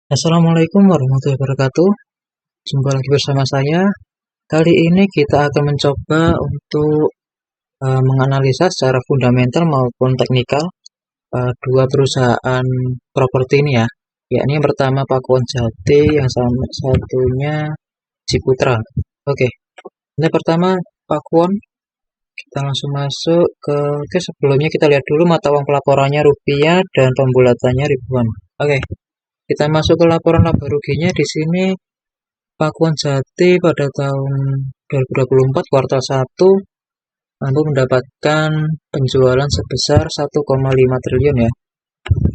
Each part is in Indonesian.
Assalamualaikum warahmatullahi wabarakatuh. Jumpa lagi bersama saya. Kali ini kita akan mencoba untuk menganalisa secara fundamental maupun teknikal dua perusahaan properti ini ya. Yakni yang pertama Pakuwon Jati, yang satunya Ciputra. Oke, ini pertama Pakuwon. Kita langsung masuk ke sebelumnya kita lihat dulu mata uang pelaporannya rupiah dan pembulatannya ribuan. Oke, kita masuk ke laporan laba ruginya. Di sini Pakuwon Jati pada tahun 2024 kuartal 1 mampu mendapatkan penjualan sebesar 1,5 triliun ya.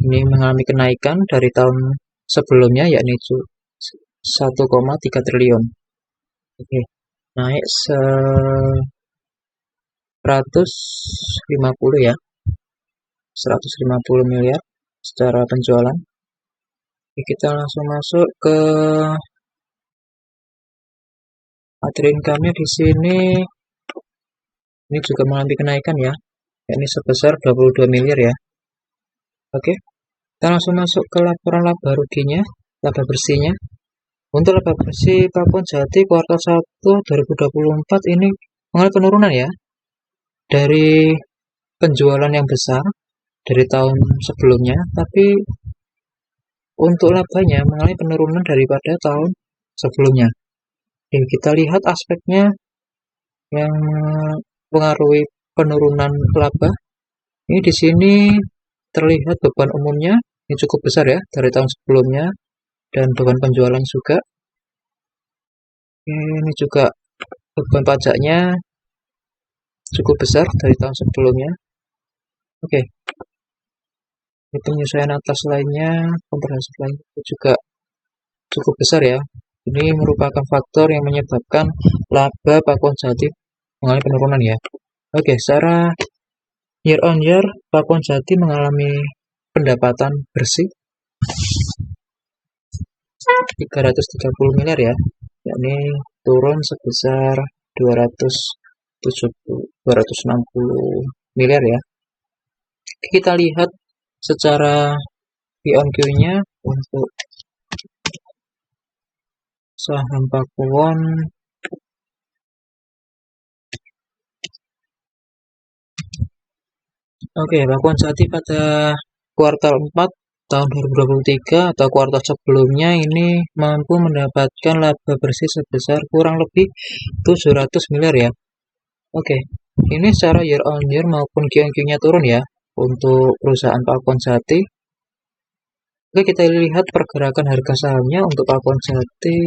Ini mengalami kenaikan dari tahun sebelumnya yakni 1,3 triliun. Oke, naik 150 ya. 150 miliar secara penjualan. Oke, kita langsung masuk ke other income-nya di sini. Ini juga mengalami kenaikan ya, yakni sebesar 22 miliar ya. Oke, kita langsung masuk ke laporan laba ruginya, laba bersihnya. Untuk laba bersih Pakuwon Jati kuartal 1 2024 ini mengalami penurunan ya. Dari penjualan yang besar dari tahun sebelumnya, tapi untuk labanya mengalami penurunan daripada tahun sebelumnya. Oke, kita lihat aspeknya yang mempengaruhi penurunan laba. Ini di sini terlihat beban umumnya ini cukup besar ya dari tahun sebelumnya dan beban penjualan juga. Ini juga beban pajaknya cukup besar dari tahun sebelumnya. Oke, ini penyesuaian atas lainnya, komprehensif lainnya juga cukup besar ya. Ini merupakan faktor yang menyebabkan laba Pakuwon Jati mengalami penurunan ya. Oke, secara year on year Pakuwon Jati mengalami pendapatan bersih 330 miliar ya, yakni turun sebesar 260 miliar ya. Kita lihat secara Q-on-Q-nya untuk saham Pakuwon. Oke, Pakuwon Jati pada kuartal 4 tahun 2023 atau kuartal sebelumnya ini mampu mendapatkan laba bersih sebesar kurang lebih 700 miliar ya. Oke, ini secara year on year maupun Q-on-Q-nya turun ya untuk perusahaan Pakuwon Jati. Oke, kita lihat pergerakan harga sahamnya untuk Pakuwon Jati.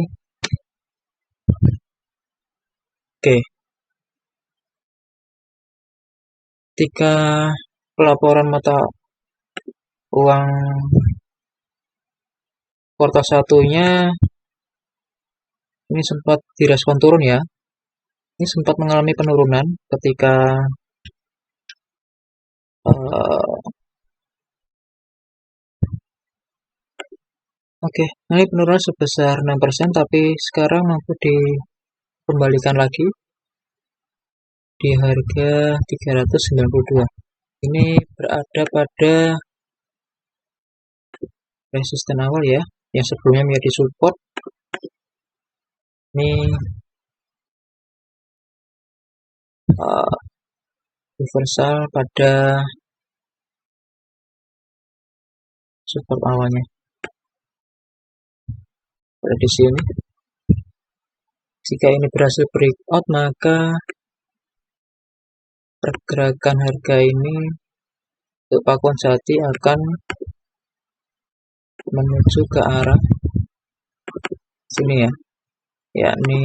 Oke, ketika pelaporan mata uang kuartal satunya ini sempat direspon turun ya. Ini sempat mengalami penurunan ketika Oke, ini penurunan sebesar 6%, tapi sekarang mampu dikembalikan lagi di harga 392. Ini berada pada resisten awal ya, yang sebelumnya menjadi support. Ini reversal pada support awalnya. Pada di sini. Jika ini berhasil breakout, maka pergerakan harga ini untuk Pakuwon Jati akan menuju ke arah sini ya, yakni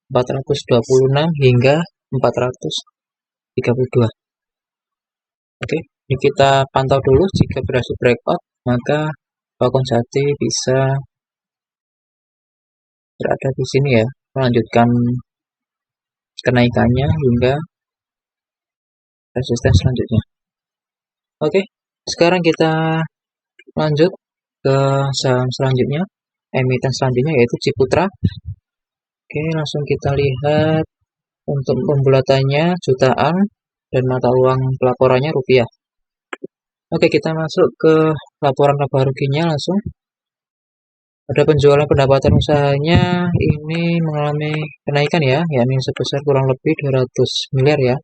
426 hingga 432. Oke, ini kita pantau dulu. Jika berhasil breakout, maka Pakuwon Jati bisa berada di sini ya, melanjutkan kenaikannya hingga resisten selanjutnya. Oke, sekarang kita lanjut ke saham selanjutnya, emiten selanjutnya yaitu Ciputra. Oke, langsung kita lihat untuk pembulatannya jutaan dan mata uang pelaporannya rupiah. Oke, kita masuk ke laporan laba ruginya langsung. Pada penjualan pendapatan usahanya ini mengalami kenaikan ya, yakni sebesar kurang lebih 200 miliar ya.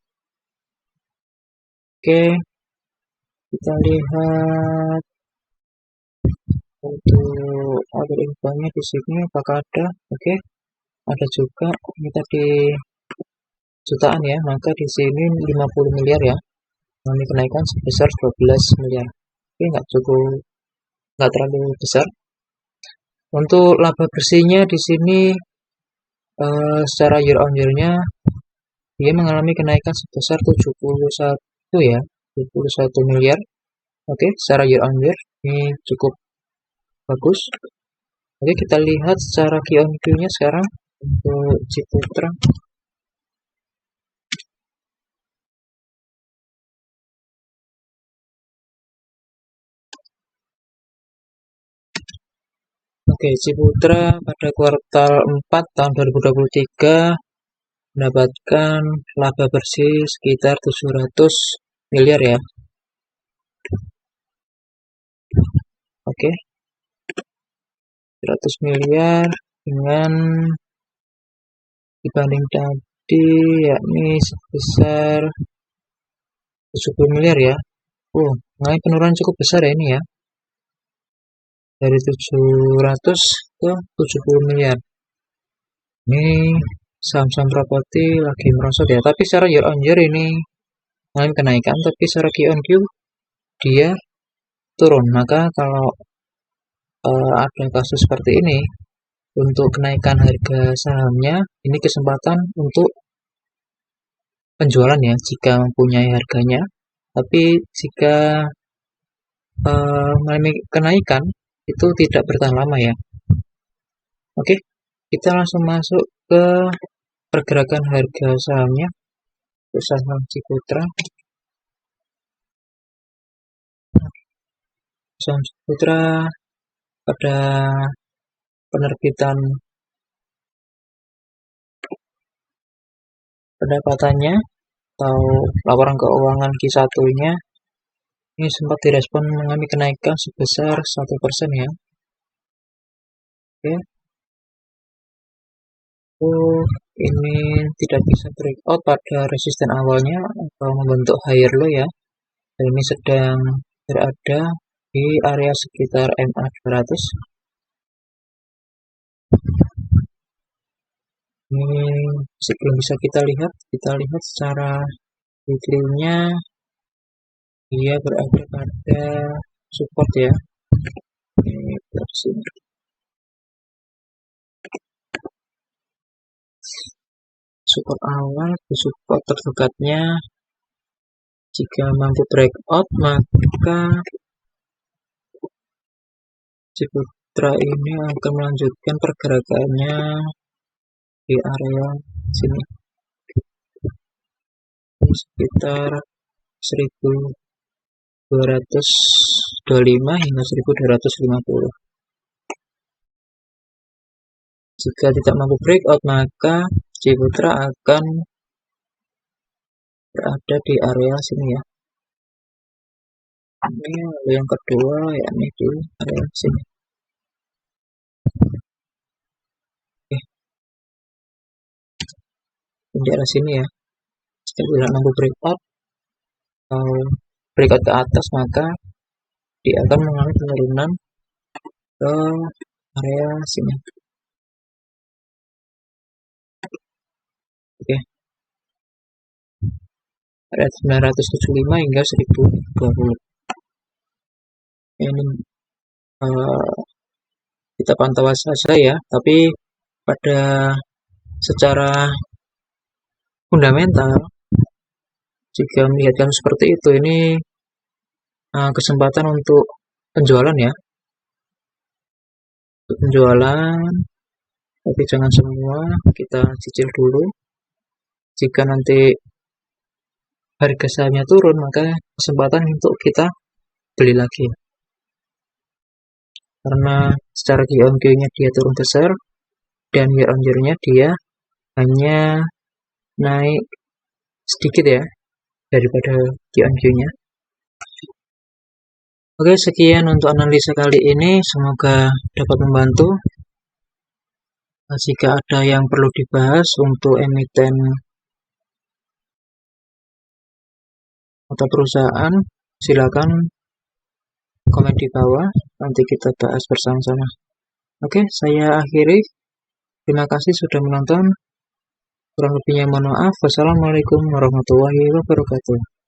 Oke, kita lihat untuk other income-nya di sini apakah ada? Oke, ada juga. Ini tadi jutaan ya, maka di sini 50 miliar ya. Mengalami kenaikan sebesar 12 miliar. Oke, nggak terlalu besar. Untuk laba bersihnya di sini secara year on year-nya dia mengalami kenaikan sebesar 71 ya, 71 miliar. Oke, secara year on year ini cukup bagus. Oke, kita lihat secara Q on Q-nya sekarang untuk Ciputra. Oke, Ciputra pada kuartal 4 tahun 2023 mendapatkan laba bersih sekitar 700 miliar ya. Oke, 100 miliar dengan dibanding tadi yakni sebesar 70 miliar ya. Mengalami penurunan cukup besar ya ini ya. Dari 700 ke 70 miliar. Ini saham-saham properti lagi merosot ya. Tapi secara year on year ini mengalami kenaikan, tapi secara Q on Q dia turun. Maka kalau ada kasus seperti ini, untuk kenaikan harga sahamnya, ini kesempatan untuk penjualan ya, jika mempunyai harganya. Tapi jika mengalami kenaikan, itu tidak bertahan lama ya. Oke, kita langsung masuk ke pergerakan harga sahamnya. Untuk saham Ciputra. Saham Ciputra pada penerbitan pendapatannya atau laporan keuangan Q1-nya ini sempat direspon mengalami kenaikan sebesar 1% ya. Oke. Ini tidak bisa breakout pada resisten awalnya atau membentuk higher low ya. Dan ini sedang berada di area sekitar MA 200. Ini belum bisa kita lihat secara weekly-nya dia berada pada support ya. Ini dari sini. Support awal ke support terdekatnya jika mampu breakout maka Ciputra ini akan melanjutkan pergerakannya di area sini sekitar 1225 hingga 1250. Jika tidak mampu breakout maka Ciputra akan berada di area sini ya. Ini yang kedua yakni di area sini. Di area sini ya. Jika tidak mampu breakout atau breakout ke atas maka dia akan mengalami penurunan ke area sini. Oke. Area 975 hingga 1020. Ini kita pantau saja ya, tapi pada secara fundamental jika melihat kasus seperti itu ini kesempatan untuk penjualan ya, untuk penjualan, tapi jangan semua, kita cicil dulu. Jika nanti harga sahamnya turun maka kesempatan untuk kita beli lagi, karena secara Q on Q-nya dia turun besar dan year on year-nya dia hanya naik sedikit ya daripada Q on Q-nya. Oke, sekian untuk analisa kali ini. Semoga dapat membantu. Jika ada yang perlu dibahas untuk emiten atau perusahaan, silakan komen di bawah. Nanti kita bahas bersama-sama. Oke, saya akhiri. Terima kasih sudah menonton. Kurang lebihnya mohon maaf. Wassalamualaikum warahmatullahi wabarakatuh.